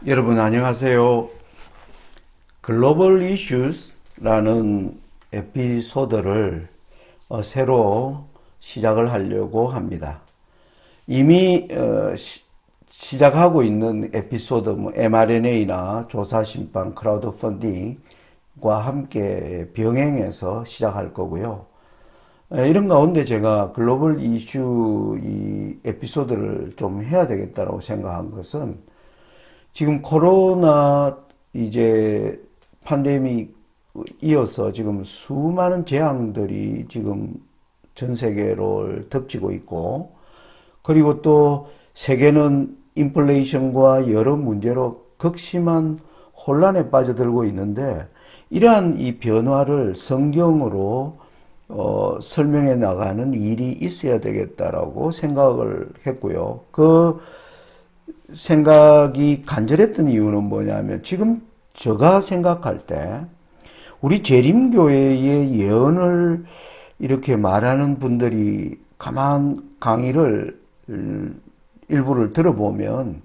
여러분 안녕하세요. 글로벌 이슈스라는 에피소드를 새로 시작을 하려고 합니다. 이미 시작하고 있는 에피소드 mRNA나 조사심판 크라우드 펀딩과 함께 병행해서 시작할 거고요. 이런 가운데 제가 글로벌 이슈 이 에피소드를 좀 해야 되겠다고 생각한 것은 지금 코로나 이제 팬데믹 이어서 지금 수많은 재앙들이 지금 전 세계를 덮치고 있고, 그리고 또 세계는 인플레이션과 여러 문제로 극심한 혼란에 빠져들고 있는데, 이러한 이 변화를 성경으로 설명해 나가는 일이 있어야 되겠다라고 생각을 했고요. 그 생각이 간절했던 이유는 뭐냐면, 지금 제가 생각할 때 우리 재림교회의 예언을 이렇게 말하는 분들이 가만 강의를 일부를 들어보면,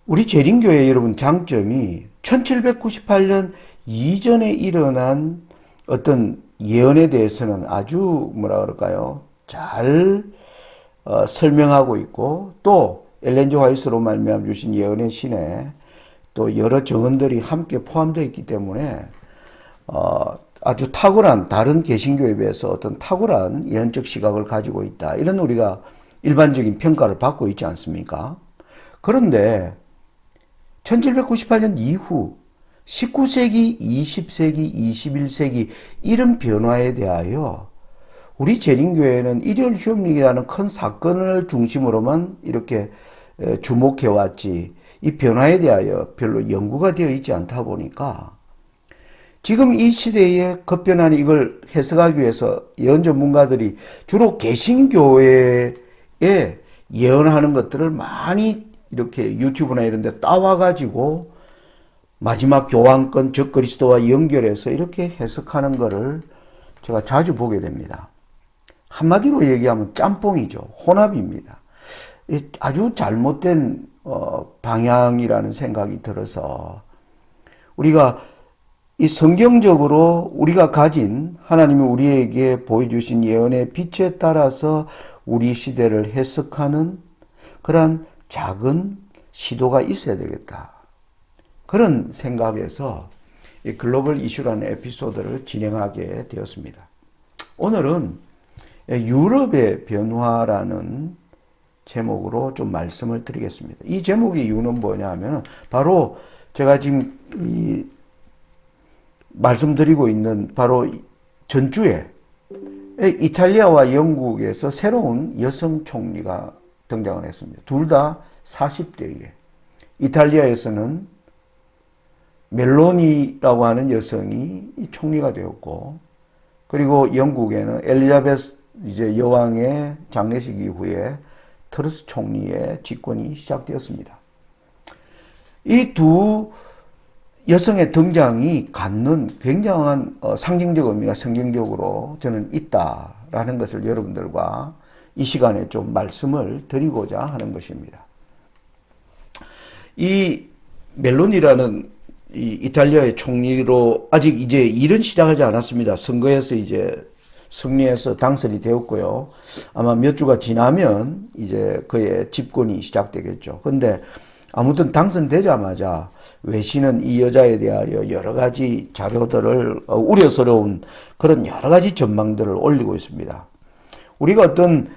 우리 재림교회 여러분 장점이 1798년 이전에 일어난 어떤 예언에 대해서는 아주 뭐라 그럴까요? 잘 설명하고 있고, 또 엘렌 지 화이트로 말미암아 주신 예언의 신에 또 여러 정언들이 함께 포함되어 있기 때문에 아주 탁월한, 다른 개신교에 비해서 어떤 탁월한 예언적 시각을 가지고 있다, 이런 우리가 일반적인 평가를 받고 있지 않습니까? 그런데 1798년 이후 19세기, 20세기, 21세기 이런 변화에 대하여 우리 재림교회는 일요일 휴업릭이라는 큰 사건을 중심으로만 이렇게 주목해 왔지, 이 변화에 대하여 별로 연구가 되어 있지 않다 보니까 지금 이 시대에 급변하는 이걸 해석하기 위해서 예언 전문가들이 주로 개신교회에 예언하는 것들을 많이 이렇게 유튜브나 이런 데 따와가지고 마지막 교환권 적 그리스도와 연결해서 이렇게 해석하는 것을 제가 자주 보게 됩니다. 한마디로 얘기하면 짬뽕이죠. 혼합입니다. 아주 잘못된 방향이라는 생각이 들어서, 우리가 이 성경적으로 우리가 가진 하나님이 우리에게 보여주신 예언의 빛에 따라서 우리 시대를 해석하는 그런 작은 시도가 있어야 되겠다, 그런 생각에서 이 글로벌 이슈라는 에피소드를 진행하게 되었습니다. 오늘은 유럽의 변화라는 제목으로 좀 말씀을 드리겠습니다. 이 제목의 이유는 뭐냐면, 바로 제가 지금 말씀드리고 있는 바로 전주에 이탈리아와 영국에서 새로운 여성 총리가 등장을 했습니다. 둘 다 40대에. 이탈리아에서는 멜로니라고 하는 여성이 총리가 되었고, 그리고 영국에는 엘리자베스 이제 여왕의 장례식 이후에 트러스 총리의 집권이 시작되었습니다. 이 두 여성의 등장이 갖는 굉장한 상징적 의미가 성경적으로 저는 있다라는 것을 여러분들과 이 시간에 좀 말씀을 드리고자 하는 것입니다. 이 멜로니라는 이 이탈리아의 총리로 아직 이제 일은 시작하지 않았습니다. 선거에서 이제 승리해서 당선이 되었고요. 아마 몇 주가 지나면 이제 그의 집권이 시작되겠죠. 근데 아무튼 당선되자마자 외신은 이 여자에 대하여 여러 가지 자료들을, 우려스러운 그런 여러 가지 전망들을 올리고 있습니다. 우리가 어떤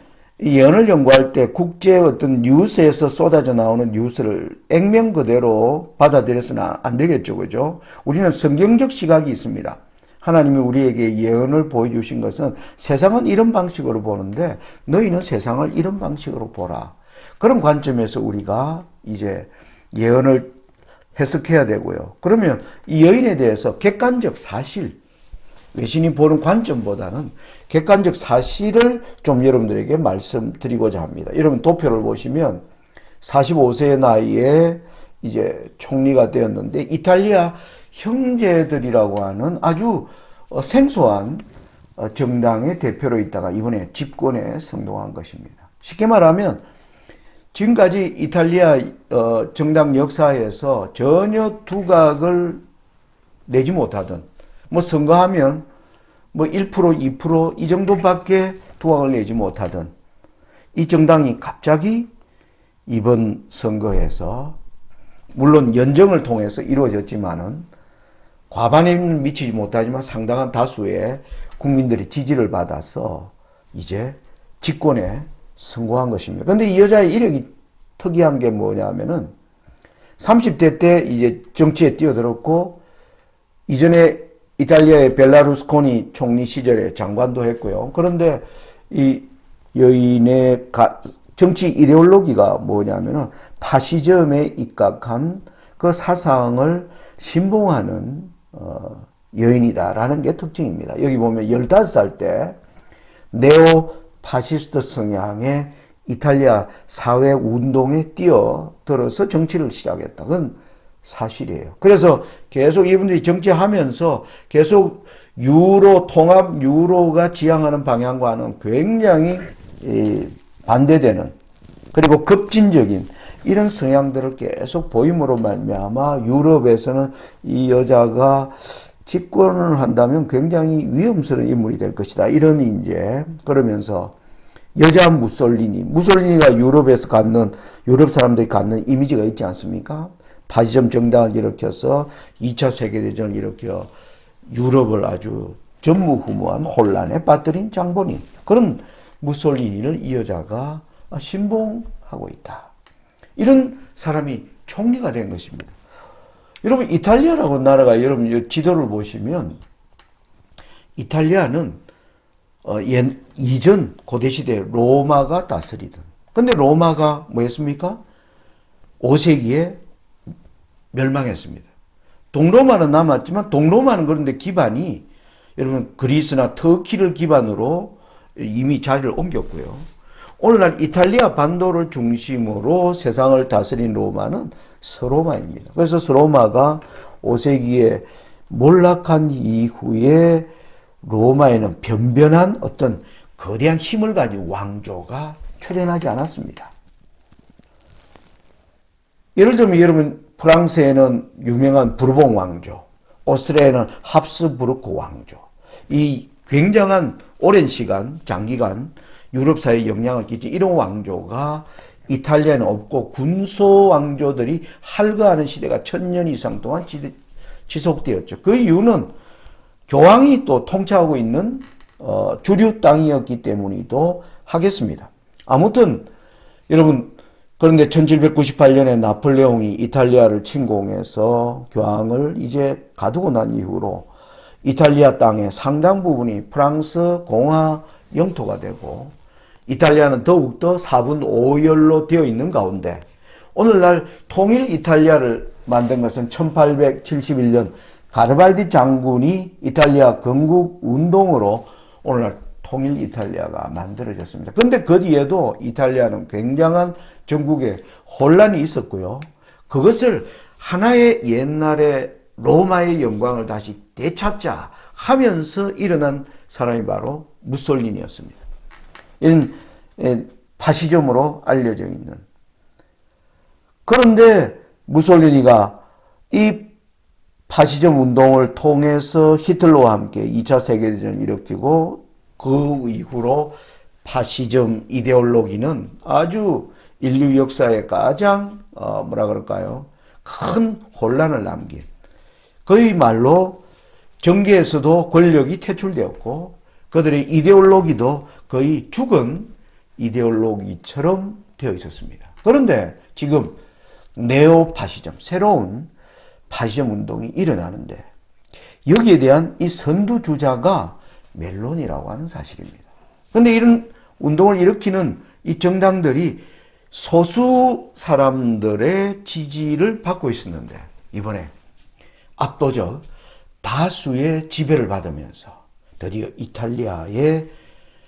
예언을 연구할 때 국제 어떤 뉴스에서 쏟아져 나오는 뉴스를 액면 그대로 받아들여서는 안 되겠죠. 그죠? 우리는 성경적 시각이 있습니다. 하나님이 우리에게 예언을 보여주신 것은 세상은 이런 방식으로 보는데 너희는 세상을 이런 방식으로 보라, 그런 관점에서 우리가 이제 예언을 해석해야 되고요. 그러면 이 여인에 대해서 객관적 사실, 외신이 보는 관점보다는 객관적 사실을 좀 여러분들에게 말씀드리고자 합니다. 여러분 도표를 보시면 45세의 나이에 이제 총리가 되었는데, 이탈리아 형제들이라고 하는 아주 생소한 정당의 대표로 있다가 이번에 집권에 성공한 것입니다. 쉽게 말하면 지금까지 이탈리아 정당 역사에서 전혀 두각을 내지 못하던, 뭐 선거하면 뭐 1%, 2%이 정도밖에 두각을 내지 못하던 이 정당이 갑자기 이번 선거에서, 물론 연정을 통해서 이루어졌지만은 과반에는 미치지 못하지만 상당한 다수의 국민들의 지지를 받아서 이제 집권에 성공한 것입니다. 근데 이 여자의 이력이 특이한 게 뭐냐면은 30대 때 이제 정치에 뛰어들었고, 이전에 이탈리아의 벨라루스코니 총리 시절에 장관도 했고요. 그런데 이 여인의 정치 이데올로기가 뭐냐면은 파시즘에 입각한 그 사상을 신봉하는 여인이다라는 게 특징입니다. 여기 보면 15살 때 네오 파시스트 성향의 이탈리아 사회 운동에 뛰어들어서 정치를 시작했다. 그건 사실이에요. 그래서 계속 이분들이 정치하면서 계속 유로, 통합 유로가 지향하는 방향과는 굉장히 반대되는, 그리고 급진적인 이런 성향들을 계속 보임으로 말미암아 유럽에서는 이 여자가 집권을 한다면 굉장히 위험스러운 인물이 될 것이다. 이런 이제, 그러면서 여자 무솔리니가 유럽에서 갖는, 유럽 사람들이 갖는 이미지가 있지 않습니까? 파시즘 정당을 일으켜서 2차 세계대전을 일으켜 유럽을 아주 전무후무한 혼란에 빠뜨린 장본인, 그런 무솔리니를 이 여자가 신봉하고 있다. 이런 사람이 총리가 된 것입니다. 여러분, 이탈리아라고 나라가, 여러분 지도를 보시면 이탈리아는 이전 고대시대 로마가 다스리던, 근데 로마가 뭐였습니까? 5세기에 멸망했습니다. 동로마는 남았지만, 동로마는 그런데 기반이 여러분 그리스나 터키를 기반으로 이미 자리를 옮겼고요. 오늘날 이탈리아 반도를 중심으로 세상을 다스린 로마는 서로마입니다. 그래서 서로마가 5세기에 몰락한 이후에 로마에는 변변한 어떤 거대한 힘을 가진 왕조가 출현하지 않았습니다. 예를 들면 여러분, 프랑스에는 유명한 부르봉 왕조, 오스트리아에는 합스부르크 왕조, 이 굉장한 오랜 시간, 장기간 유럽 사회에 영향을 끼친 이런 왕조가 이탈리아에는 없고, 군소 왕조들이 할거하는 시대가 1000년 이상 동안 지속되었죠. 그 이유는 교황이 또 통치하고 있는 주류 땅이었기 때문이기도 하겠습니다. 아무튼 여러분, 그런데 1798년에 나폴레옹이 이탈리아를 침공해서 교황을 이제 가두고 난 이후로 이탈리아 땅의 상당 부분이 프랑스 공화 영토가 되고, 이탈리아는 더욱더 4분 5열로 되어 있는 가운데, 오늘날 통일 이탈리아를 만든 것은 1871년 가르발디 장군이 이탈리아 건국 운동으로 오늘날 통일 이탈리아가 만들어졌습니다. 그런데 그 뒤에도 이탈리아는 굉장한 전국에 혼란이 있었고요. 그것을 하나의 옛날의 로마의 영광을 다시 되찾자 하면서 일어난 사람이 바로 무솔리니였습니다. 이는 파시즘으로 알려져 있는. 그런데 무솔리니가 이 파시즘 운동을 통해서 히틀러와 함께 2차 세계대전을 일으키고, 그 이후로 파시즘 이데올로기는 아주 인류 역사에 가장 뭐라 그럴까요? 큰 혼란을 남긴, 거의 말로 정계에서도 권력이 퇴출되었고, 그들의 이데올로기도 거의 죽은 이데올로기처럼 되어 있었습니다. 그런데 지금 네오파시즘, 새로운 파시즘 운동이 일어나는데, 여기에 대한 이 선두주자가 멜로니라고 하는 사실입니다. 그런데 이런 운동을 일으키는 이 정당들이 소수 사람들의 지지를 받고 있었는데, 이번에 압도적 다수의 지배를 받으면서 드디어 이탈리아의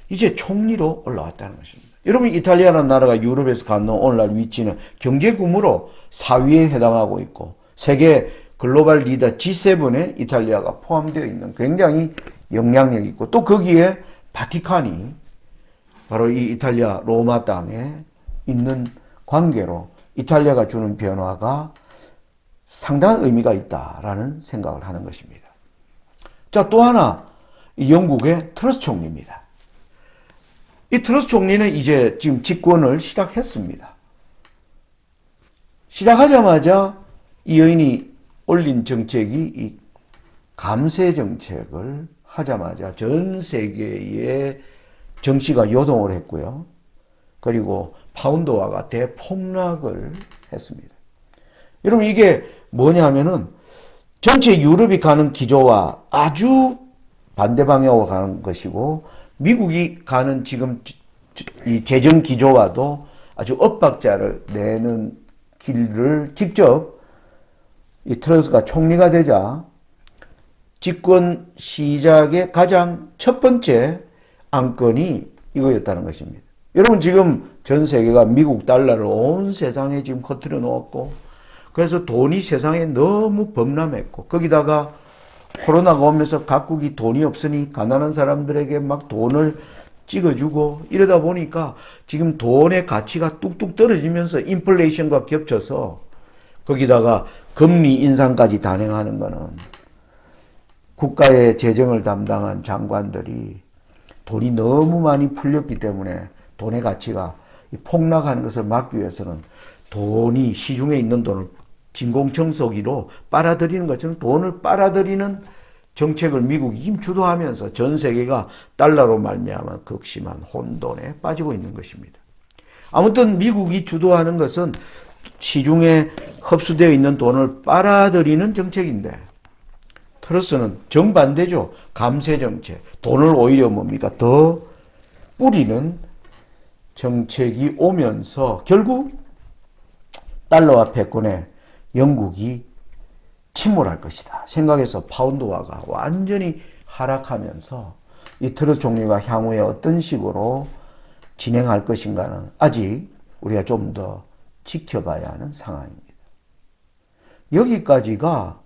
이제 총리로 올라왔다는 것입니다. 여러분, 이탈리아라는 나라가 유럽에서 갖는 오늘날 위치는 경제금으로 4위에 해당하고 있고, 세계 글로벌 리더 G7에 이탈리아가 포함되어 있는 굉장히 영향력이 있고, 또 거기에 바티칸이 바로 이 이탈리아 로마 땅에 있는 관계로 이탈리아가 주는 변화가 상당한 의미가 있다라는 생각을 하는 것입니다. 자, 또 하나, 영국의 트러스 총리입니다. 이 트러스 총리는 이제 지금 집권을 시작했습니다. 시작하자마자 이 여인이 올린 정책이 이 감세 정책을 하자마자 전 세계의 정시가 요동을 했고요. 그리고 파운드화가 대폭락을 했습니다. 여러분, 이게 뭐냐면은 전체 유럽이 가는 기조와 아주 반대 방향으로 가는 것이고, 미국이 가는 지금 이 재정 기조와도 아주 엇박자를 내는 길을 직접 이 트러스가 총리가 되자 집권 시작의 가장 첫 번째 안건이 이거였다는 것입니다. 여러분, 지금 전 세계가 미국 달러를 온 세상에 지금 퍼뜨려 놓았고, 그래서 돈이 세상에 너무 범람했고, 거기다가 코로나가 오면서 각국이 돈이 없으니 가난한 사람들에게 막 돈을 찍어주고 이러다 보니까 지금 돈의 가치가 뚝뚝 떨어지면서 인플레이션과 겹쳐서 거기다가 금리 인상까지 단행하는 거는 국가의 재정을 담당한 장관들이 돈이 너무 많이 풀렸기 때문에 돈의 가치가 폭락하는 것을 막기 위해서는 돈이 시중에 있는 돈을 진공청소기로 빨아들이는 것처럼 돈을 빨아들이는 정책을 미국이 지금 주도하면서 전 세계가 달러로 말미암아 극심한 혼돈에 빠지고 있는 것입니다. 아무튼 미국이 주도하는 것은 시중에 흡수되어 있는 돈을 빨아들이는 정책인데, 트러스는 정반대죠. 감세 정책. 돈을 오히려 뭡니까? 더 뿌리는 정책이 오면서 결국 달러와 패권에 영국이 침몰할 것이다 생각해서 파운드화가 완전히 하락하면서 이 트러스 총리가 향후에 어떤 식으로 진행할 것인가는 아직 우리가 좀 더 지켜봐야 하는 상황입니다. 여기까지가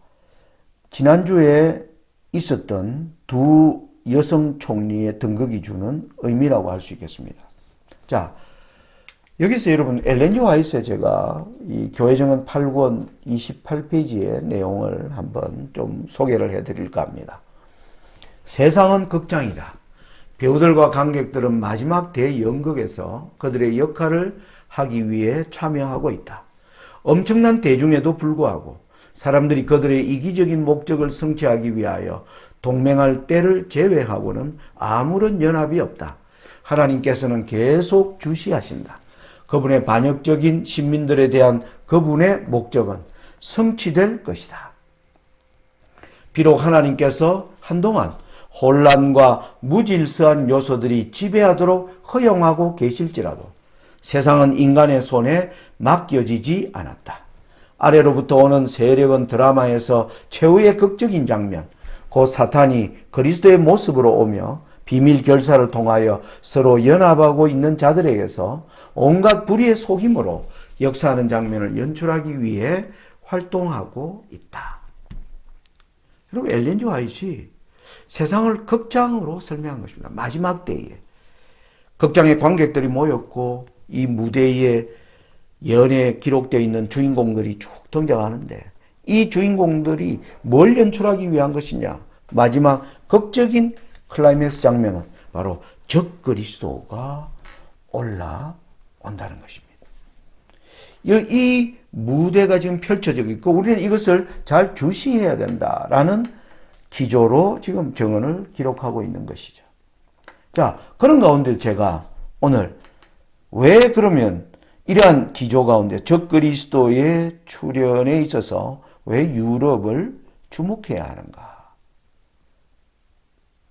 지난주에 있었던 두 여성 총리의 등극이 주는 의미라고 할 수 있겠습니다. 자, 여기서 여러분 엘렌 G 화이트의 제가 이 교회정원 8권 28페이지의 내용을 한번 좀 소개를 해드릴까 합니다. 세상은 극장이다. 배우들과 관객들은 마지막 대연극에서 그들의 역할을 하기 위해 참여하고 있다. 엄청난 대중에도 불구하고 사람들이 그들의 이기적인 목적을 성취하기 위하여 동맹할 때를 제외하고는 아무런 연합이 없다. 하나님께서는 계속 주시하신다. 그분의 반역적인 신민들에 대한 그분의 목적은 성취될 것이다. 비록 하나님께서 한동안 혼란과 무질서한 요소들이 지배하도록 허용하고 계실지라도 세상은 인간의 손에 맡겨지지 않았다. 아래로부터 오는 세력은 드라마에서 최후의 극적인 장면, 곧 사탄이 그리스도의 모습으로 오며 비밀 결사를 통하여 서로 연합하고 있는 자들에게서 온갖 불의의 속임으로 역사하는 장면을 연출하기 위해 활동하고 있다. 여러분, 엘렌 G 화이트이 세상을 극장으로 설명한 것입니다. 마지막 때에 극장에 관객들이 모였고 이 무대에 예언에 기록되어 있는 주인공들이 쭉 등장하는데, 이 주인공들이 뭘 연출하기 위한 것이냐? 마지막 극적인 클라이맥스 장면은 바로 적그리스도가 올라온다는 것입니다. 이 무대가 지금 펼쳐져 있고 우리는 이것을 잘 주시해야 된다라는 기조로 지금 정언을 기록하고 있는 것이죠. 자, 그런 가운데 제가 오늘 왜 그러면 이러한 기조 가운데 적그리스도의 출현에 있어서 왜 유럽을 주목해야 하는가?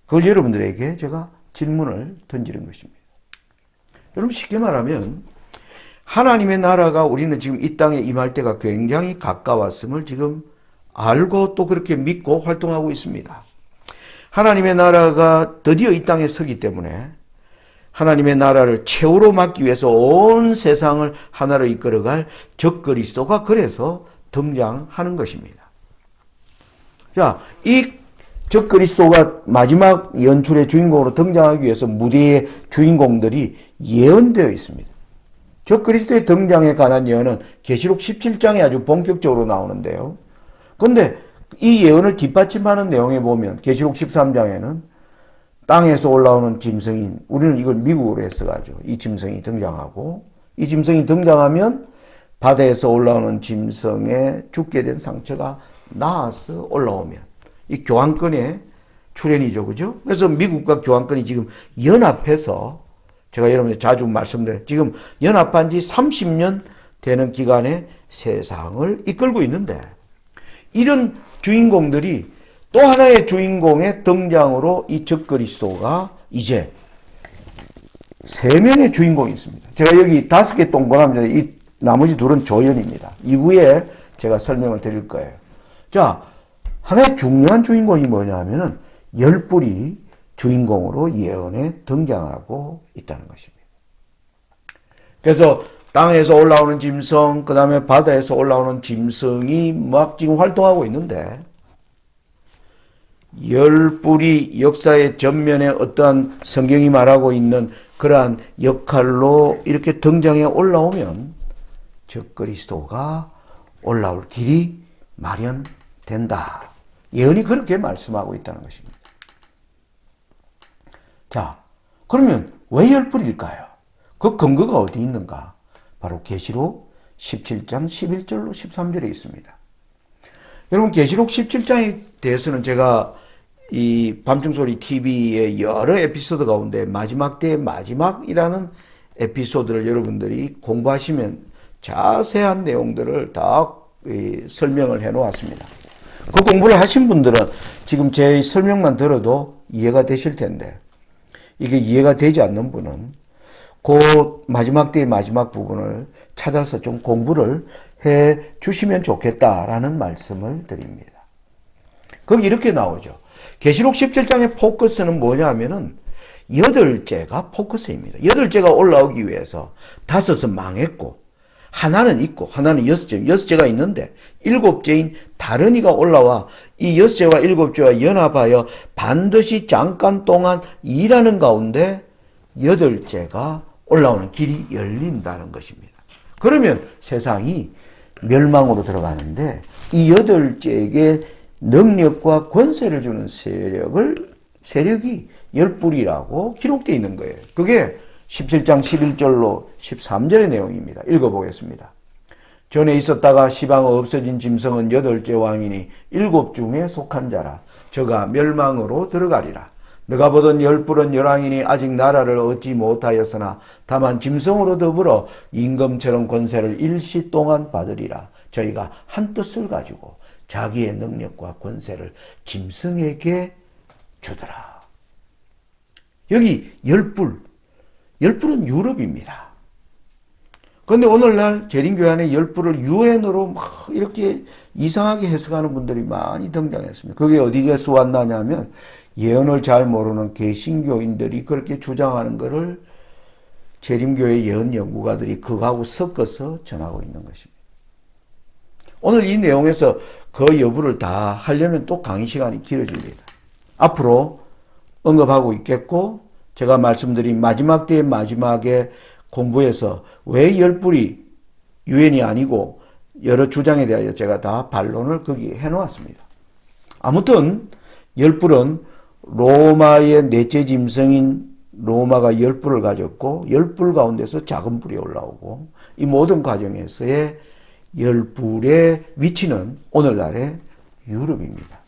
그걸 여러분들에게 제가 질문을 던지는 것입니다. 여러분, 쉽게 말하면 하나님의 나라가 우리는 지금 이 땅에 임할 때가 굉장히 가까웠음을 지금 알고 또 그렇게 믿고 활동하고 있습니다. 하나님의 나라가 드디어 이 땅에 서기 때문에 하나님의 나라를 최후로 맡기 위해서 온 세상을 하나로 이끌어갈 적그리스도가 그래서 등장하는 것입니다. 자, 이 적그리스도가 마지막 연출의 주인공으로 등장하기 위해서 무대의 주인공들이 예언되어 있습니다. 저 그리스도의 등장에 관한 예언은 계시록 17장에 아주 본격적으로 나오는데요. 그런데 이 예언을 뒷받침하는 내용에 보면 계시록 13장에는 땅에서 올라오는 짐승인, 우리는 이걸 미국어로 해석하죠. 이 짐승이 등장하고, 이 짐승이 등장하면 바다에서 올라오는 짐승의 죽게 된 상처가 나아서 올라오면, 이 교환권의 출현이죠. 그죠? 그래서 미국과 교환권이 지금 연합해서, 제가 여러분들 자주 말씀드려요. 지금 연합한 지 30년 되는 기간에 세상을 이끌고 있는데, 이런 주인공들이 또 하나의 주인공의 등장으로 이 적그리스도가 이제 3명의 주인공이 있습니다. 제가 여기 5개 동그라미인데 이 나머지 둘은 조연입니다. 이후에 제가 설명을 드릴 거예요. 자, 하나의 중요한 주인공이 뭐냐 하면은 열뿔이 주인공으로 예언에 등장하고 있다는 것입니다. 그래서 땅에서 올라오는 짐승, 그 다음에 바다에서 올라오는 짐승이 막 지금 활동하고 있는데, 열뿔이 역사의 전면에 어떠한 성경이 말하고 있는 그러한 역할로 이렇게 등장해 올라오면 적그리스도가 올라올 길이 마련된다. 예언이 그렇게 말씀하고 있다는 것입니다. 자, 그러면 왜 열뿔일까요? 그 근거가 어디 있는가? 바로 계시록 17장 11절로 13절에 있습니다. 여러분, 계시록 17장에 대해서는 제가 이 밤중소리 TV의 여러 에피소드 가운데 마지막 때의 마지막이라는 에피소드를 여러분들이 공부하시면 자세한 내용들을 다 설명을 해 놓았습니다. 그 공부를 하신 분들은 지금 제 설명만 들어도 이해가 되실 텐데, 이게 이해가 되지 않는 분은 그 마지막 때의 마지막 부분을 찾아서 좀 공부를 해 주시면 좋겠다라는 말씀을 드립니다. 거기 이렇게 나오죠. 계시록 17장의 포커스는 뭐냐 하면은 8째가 포커스입니다. 8째가 올라오기 위해서 5은 망했고 하나는 있고 하나는 6째가 있는데 7째인 다른 이가 올라와 이 6째와 7째와 연합하여 반드시 잠깐 동안 일하는 가운데 8째가 올라오는 길이 열린다는 것입니다. 그러면 세상이 멸망으로 들어가는데 이 8째에게 능력과 권세를 주는 세력이 열뿔이라고 기록되어 있는 거예요. 그게 17장 11절로 13절의 내용입니다. 읽어보겠습니다. 전에 있었다가 시방 없어진 짐승은 8째 왕이니 7 중에 속한 자라. 저가 멸망으로 들어가리라. 너가 보던 열뿔은 열왕이니 아직 나라를 얻지 못하였으나 다만 짐승으로 더불어 임금처럼 권세를 일시 동안 받으리라. 저희가 한 뜻을 가지고 자기의 능력과 권세를 짐승에게 주더라. 여기 열뿔은 유럽입니다. 그런데 오늘날 재림교회 안에 열뿔을 유엔으로 막 이렇게 이상하게 해석하는 분들이 많이 등장했습니다. 그게 어디에서 왔나냐면 예언을 잘 모르는 개신교인들이 그렇게 주장하는 것을 재림교회 예언 연구가들이 그거하고 섞어서 전하고 있는 것입니다. 오늘 이 내용에서 그 여부를 다 하려면 또 강의 시간이 길어집니다. 앞으로 언급하고 있겠고, 제가 말씀드린 마지막 때의 마지막에 공부에서 왜 열뿔이 유엔이 아니고 여러 주장에 대하여 제가 다 반론을 거기에 해놓았습니다. 아무튼 열뿔은 로마의 넷째 짐승인 로마가 열뿔을 가졌고 열뿔 가운데서 작은 뿔이 올라오고 이 모든 과정에서의 열뿔의 위치는 오늘날의 유럽입니다.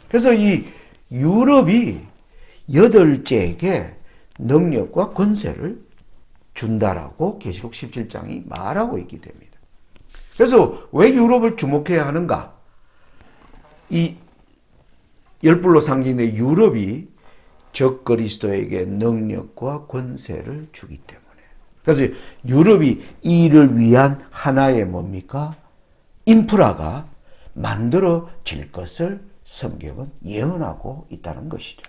그래서 이 유럽이 8째에게 능력과 권세를 준다라고 계시록 17장이 말하고 있기 때문입니다. 그래서 왜 유럽을 주목해야 하는가? 이 열불로 상징된 유럽이 적그리스도에게 능력과 권세를 주기 때문에. 그래서 유럽이 이를 위한 하나의 뭡니까? 인프라가 만들어질 것을 성경은 예언하고 있다는 것이죠.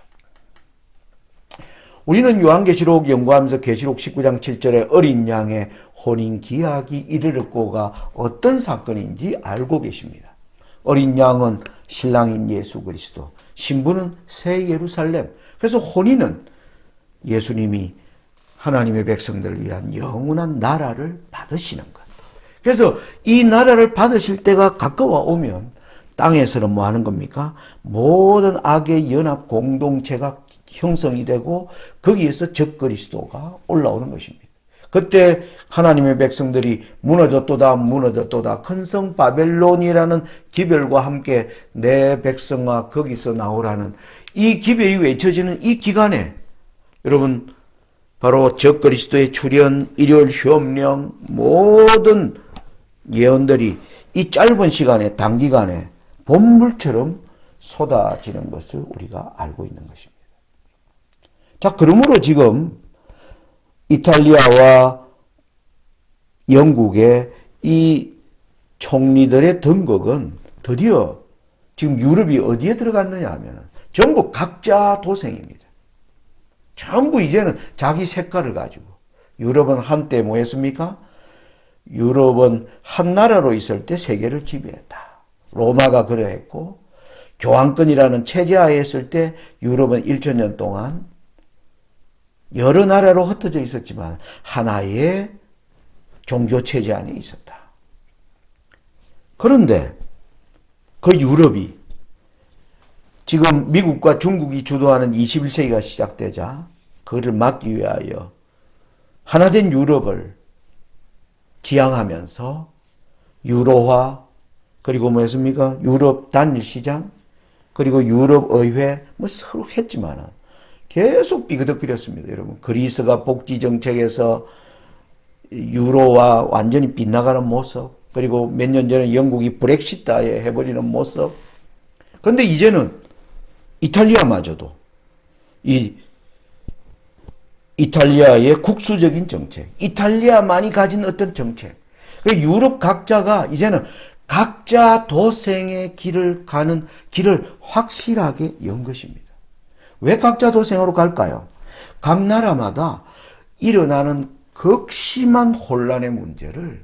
우리는 요한계시록 연구하면서 계시록 19장 7절에 어린 양의 혼인 기약이 이르렀고가 어떤 사건인지 알고 계십니다. 어린 양은 신랑인 예수 그리스도, 신부는 새 예루살렘. 그래서 혼인은 예수님이 하나님의 백성들을 위한 영원한 나라를 받으시는 것. 그래서 이 나라를 받으실 때가 가까워 오면 땅에서는 뭐 하는 겁니까? 모든 악의 연합 공동체가 형성이 되고 거기에서 적그리스도가 올라오는 것입니다. 그때 하나님의 백성들이 무너졌도다 무너졌도다 큰 성 바벨론이라는 기별과 함께 내 백성아 거기서 나오라는 이 기별이 외쳐지는 이 기간에 여러분 바로 적그리스도의 출현, 일요일 휴업령 모든 예언들이 이 짧은 시간에 단기간에 본물처럼 쏟아지는 것을 우리가 알고 있는 것입니다. 자, 그러므로 지금 이탈리아와 영국의 이 총리들의 등극은 드디어 지금 유럽이 어디에 들어갔느냐 하면 전부 각자 도생입니다. 전부 이제는 자기 색깔을 가지고 유럽은 한때 뭐 했습니까? 유럽은 한 나라로 있을 때 세계를 지배했다. 로마가 그러했고 교황권이라는 체제하에 있을 때 유럽은 1000년 동안 여러 나라로 흩어져 있었지만 하나의 종교체제 안에 있었다. 그런데 그 유럽이 지금 미국과 중국이 주도하는 21세기가 시작되자 그것을 막기 위하여 하나된 유럽을 지향하면서 유로화 그리고 뭐였습니까? 유럽 단일시장 그리고 유럽의회 뭐 서로 했지만 계속 삐그덕거렸습니다. 여러분 그리스가 복지정책에서 유로와 완전히 빗나가는 모습 그리고 몇 년 전에 영국이 브렉시트에 해버리는 모습 그런데 이제는 이탈리아마저도 이 이탈리아의 국수적인 정책, 이탈리아만이 가진 어떤 정책, 유럽 각자가 이제는 각자 도생의 길을 가는 길을 확실하게 연 것입니다. 왜 각자 도생으로 갈까요? 각 나라마다 일어나는 극심한 혼란의 문제를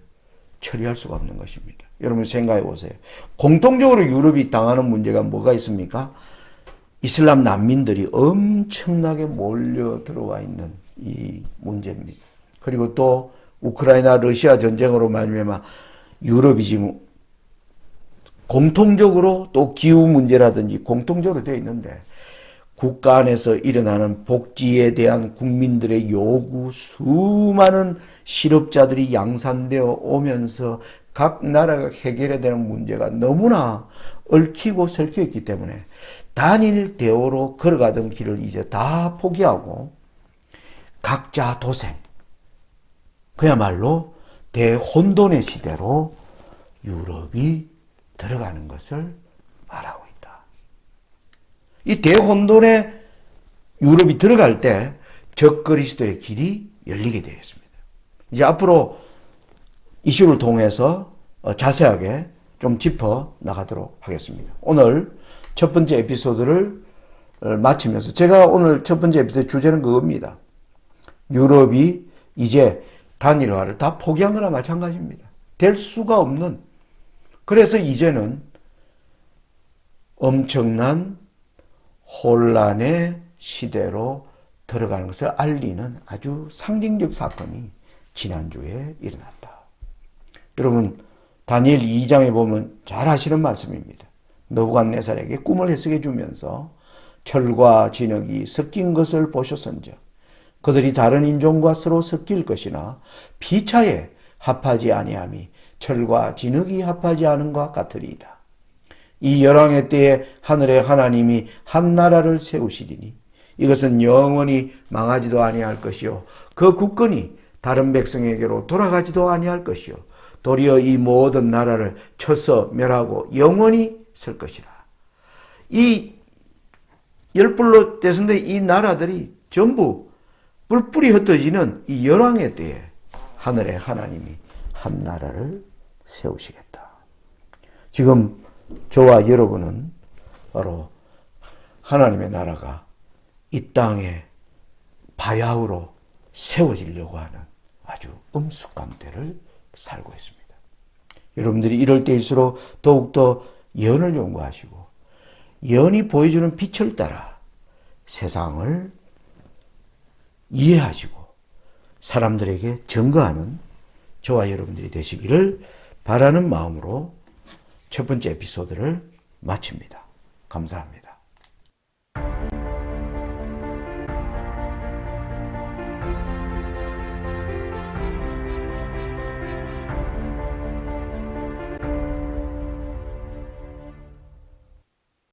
처리할 수가 없는 것입니다. 여러분 생각해 보세요. 공통적으로 유럽이 당하는 문제가 뭐가 있습니까? 이슬람 난민들이 엄청나게 몰려 들어와 있는 이 문제입니다. 그리고 또 우크라이나 러시아 전쟁으로 말미암아 유럽이 지금 공통적으로 또 기후 문제라든지 공통적으로 되어 있는데 국가 안에서 일어나는 복지에 대한 국민들의 요구 수많은 실업자들이 양산되어 오면서 각 나라가 해결해야 되는 문제가 너무나 얽히고 설켜 있기 때문에 단일 대오로 걸어가던 길을 이제 다 포기하고 각자 도생 그야말로 대혼돈의 시대로 유럽이 들어가는 것을 말하고 있다. 이 대혼돈에 유럽이 들어갈 때 적그리스도의 길이 열리게 되었습니다. 이제 앞으로 이슈를 통해서 자세하게 좀 짚어 나가도록 하겠습니다. 오늘 첫 번째 에피소드를 마치면서 제가 오늘 첫 번째 에피소드 주제는 그겁니다. 유럽이 이제 단일화를 다 포기한 거나 마찬가지입니다. 될 수가 없는 그래서 이제는 엄청난 혼란의 시대로 들어가는 것을 알리는 아주 상징적 사건이 지난주에 일어났다. 여러분 다니엘 2장에 보면 잘 하시는 말씀입니다. 느부갓네살에게 꿈을 해석해 주면서 철과 진흙이 섞인 것을 보셨은즉 그들이 다른 인종과 서로 섞일 것이나 피차에 합하지 아니함이 철과 진흙이 합하지 않은 것 같으리이다. 이 열왕의 때에 하늘의 하나님이 한 나라를 세우시리니 이것은 영원히 망하지도 아니할 것이요 그 국권이 다른 백성에게로 돌아가지도 아니할 것이요 도리어 이 모든 나라를 쳐서 멸하고 영원히 쓸 것이라. 이 열불로 대선된 이 나라들이 전부 뿔뿔이 흩어지는 이 열왕의 때에 하늘의 하나님이 한 나라를 세우시겠다. 지금 저와 여러분은 바로 하나님의 나라가 이 땅에 바야흐로 세워지려고 하는 아주 엄숙한 때를 살고 있습니다. 여러분들이 이럴 때일수록 더욱더 예언을 연구하시고 예언이 보여주는 빛을 따라 세상을 이해하시고 사람들에게 증거하는 저와 여러분들이 되시기를 바라는 마음으로 첫 번째 에피소드를 마칩니다. 감사합니다.